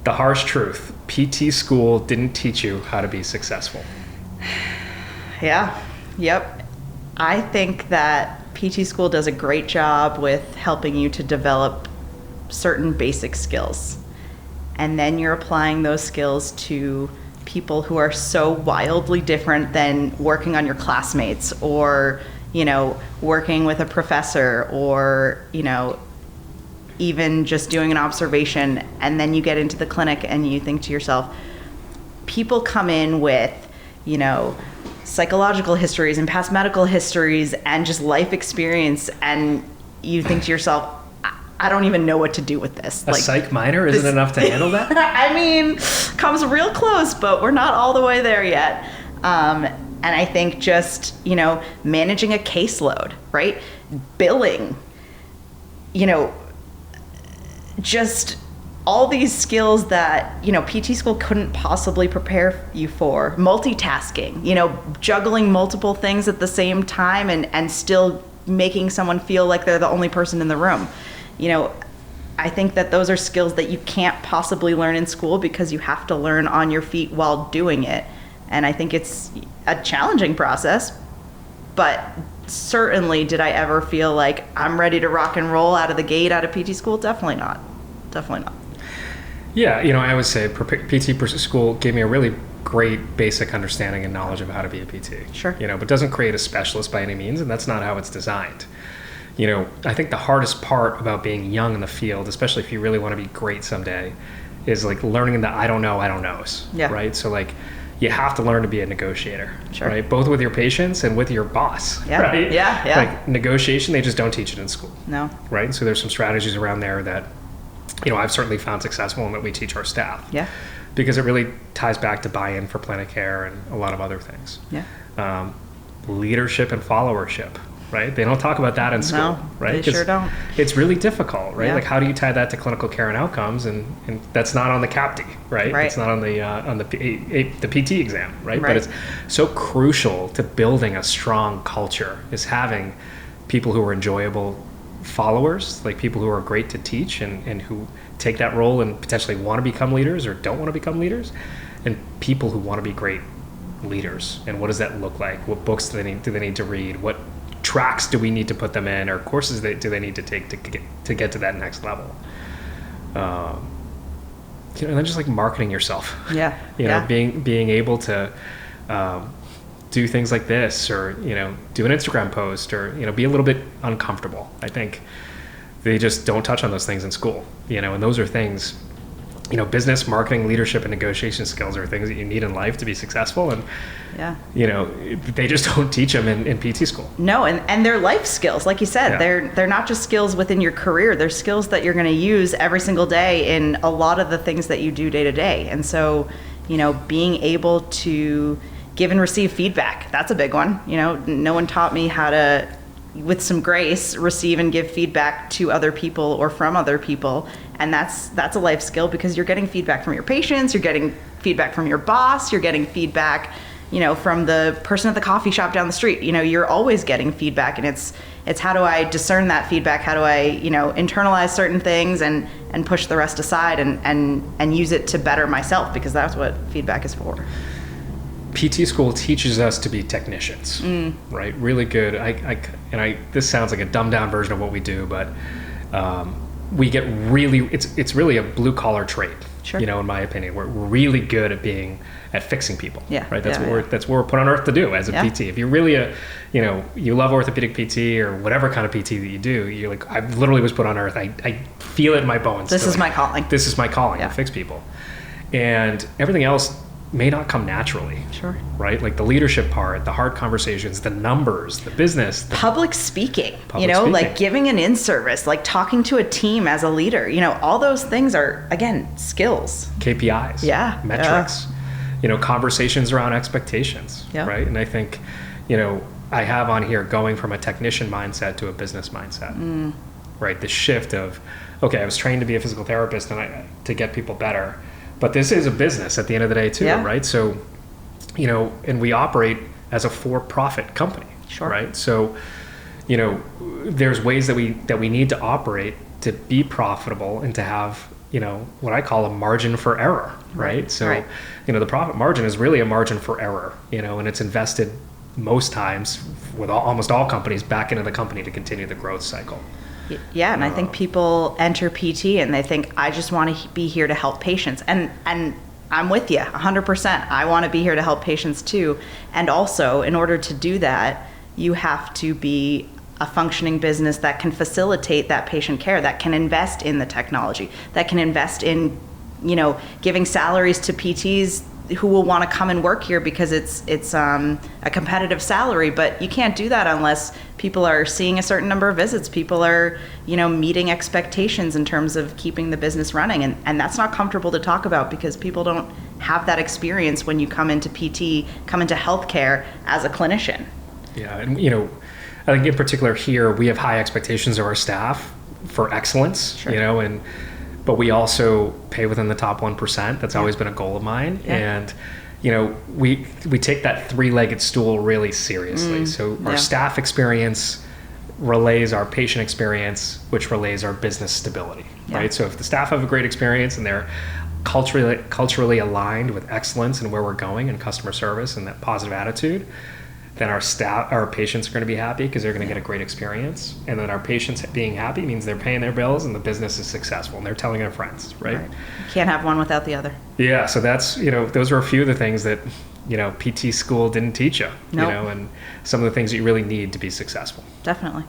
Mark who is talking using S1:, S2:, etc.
S1: The harsh truth, PT school didn't teach you how to be successful.
S2: Yeah. Yep. I think that PT school does a great job with helping you to develop certain basic skills. And then you're applying those skills to people who are so wildly different than working on your classmates or, working with a professor or, even just doing an observation. And then you get into the clinic and you think to yourself, people come in with, psychological histories and past medical histories and just life experience. And you think to yourself, I don't even know what to do with this.
S1: A psych minor isn't enough to handle that?
S2: I mean, comes real close, but we're not all the way there yet. And I think just, managing a caseload, right? Billing, just all these skills that, PT school couldn't possibly prepare you for. Multitasking, juggling multiple things at the same time and still making someone feel like they're the only person in the room. I think that those are skills that you can't possibly learn in school because you have to learn on your feet while doing it. And I think it's a challenging process, but certainly did I ever feel like I'm ready to rock and roll out of the gate out of PT school? Definitely not. Definitely not.
S1: Yeah, I always say PT school gave me a really great basic understanding and knowledge of how to be a PT.
S2: Sure.
S1: But doesn't create a specialist by any means, and that's not how it's designed. I think the hardest part about being young in the field, especially if you really want to be great someday, is like learning the I don't knows.
S2: Yeah.
S1: Right? So like you have to learn to be a negotiator. Sure. Right? Both with your patients and with your boss.
S2: Yeah.
S1: Right?
S2: Yeah.
S1: Like negotiation, they just don't teach it in school.
S2: No.
S1: Right? So there's some strategies around there that I've certainly found successful and that we teach our staff.
S2: Yeah.
S1: Because it really ties back to buy-in for plan of care and a lot of other things.
S2: Yeah.
S1: Leadership and followership, right? They don't talk about that in school,
S2: no,
S1: right?
S2: They sure don't.
S1: It's really difficult, right?
S2: Yeah.
S1: Like how do you tie that to clinical care and outcomes? And that's not on the CAPT, right?
S2: Right.
S1: It's not on the PT exam, right?
S2: Right.
S1: But it's so crucial to building a strong culture is having people who are enjoyable followers, like people who are great to teach and who take that role and potentially want to become leaders or don't want to become leaders, and people who want to be great leaders. And what does that look like? What books do they need to read? What tracks do we need to put them in, or courses do they need to take to get to that next level? And then just like marketing yourself.
S2: Yeah.
S1: Being able to do things like this, or do an Instagram post, or be a little bit uncomfortable. I think they just don't touch on those things in school, and those are things, business, marketing, leadership, and negotiation skills are things that you need in life to be successful, and they just don't teach them in PT school.
S2: No, and they're life skills, like you said.
S1: Yeah.
S2: They're not just skills within your career. They're skills that you're going to use every single day in a lot of the things that you do day to day. And so, being able to give and receive feedback, that's a big one. No one taught me how to, with some grace, receive and give feedback to other people or from other people. And that's a life skill, because you're getting feedback from your patients, you're getting feedback from your boss, you're getting feedback, from the person at the coffee shop down the street. You're always getting feedback, and it's how do I discern that feedback? How do I, internalize certain things and push the rest aside and use it to better myself, because that's what feedback is for.
S1: PT school teaches us to be technicians, right? Really good. This sounds like a dumbed down version of what we do, but we get it's really a blue collar trade.
S2: Sure.
S1: In my opinion, we're really good at fixing people.
S2: Yeah.
S1: Right. That's what we're put on earth to do as a PT. If you're really you love orthopedic PT or whatever kind of PT that you do, you're like, I literally was put on earth. I feel it in my bones.
S2: This is my calling.
S1: This is my calling to fix people, and everything else may not come naturally.
S2: Sure.
S1: Right? Like the leadership part, the hard conversations, the numbers, the business.
S2: Public speaking,
S1: speaking.
S2: Like giving an in-service, like talking to a team as a leader, all those things are, again, skills.
S1: KPIs.
S2: Yeah.
S1: Metrics. Conversations around expectations.
S2: Yeah.
S1: Right? And I think, I have on here going from a technician mindset to a business mindset. Right? The shift of, okay, I was trained to be a physical therapist and to get people better. But this is a business at the end of the day too, right? So, and we operate as a for-profit company,
S2: sure.
S1: Right? So, there's ways that we need to operate to be profitable and to have, what I call a margin for error, right? So,
S2: right.
S1: The profit margin is really a margin for error, and it's invested most times with almost all companies back into the company to continue the growth cycle.
S2: Yeah, and I think people enter PT and they think, I just want to be here to help patients. And I'm with you 100%. I want to be here to help patients too. And also, in order to do that, you have to be a functioning business that can facilitate that patient care, that can invest in the technology, that can invest in, giving salaries to PTs who will want to come and work here because it's a competitive salary. But you can't do that unless people are seeing a certain number of visits. People are, meeting expectations in terms of keeping the business running. And that's not comfortable to talk about because people don't have that experience when you come into PT, come into healthcare as a clinician.
S1: Yeah, and I think in particular here, we have high expectations of our staff for excellence,
S2: Sure.
S1: But we also pay within the top 1%. That's always been a goal of mine.
S2: Yeah.
S1: And, we take that three-legged stool really seriously. So our staff experience relays our patient experience, which relays our business stability, right? So if the staff have a great experience and they're culturally aligned with excellence and where we're going and customer service and that positive attitude, then our patients are going to be happy because they're going to get a great experience. And then our patients being happy means they're paying their bills and the business is successful and they're telling their friends, right?
S2: You can't have one without the other.
S1: Yeah, so that's, those are a few of the things that, PT school didn't teach you,
S2: Nope.
S1: and some of the things that you really need to be successful.
S2: Definitely.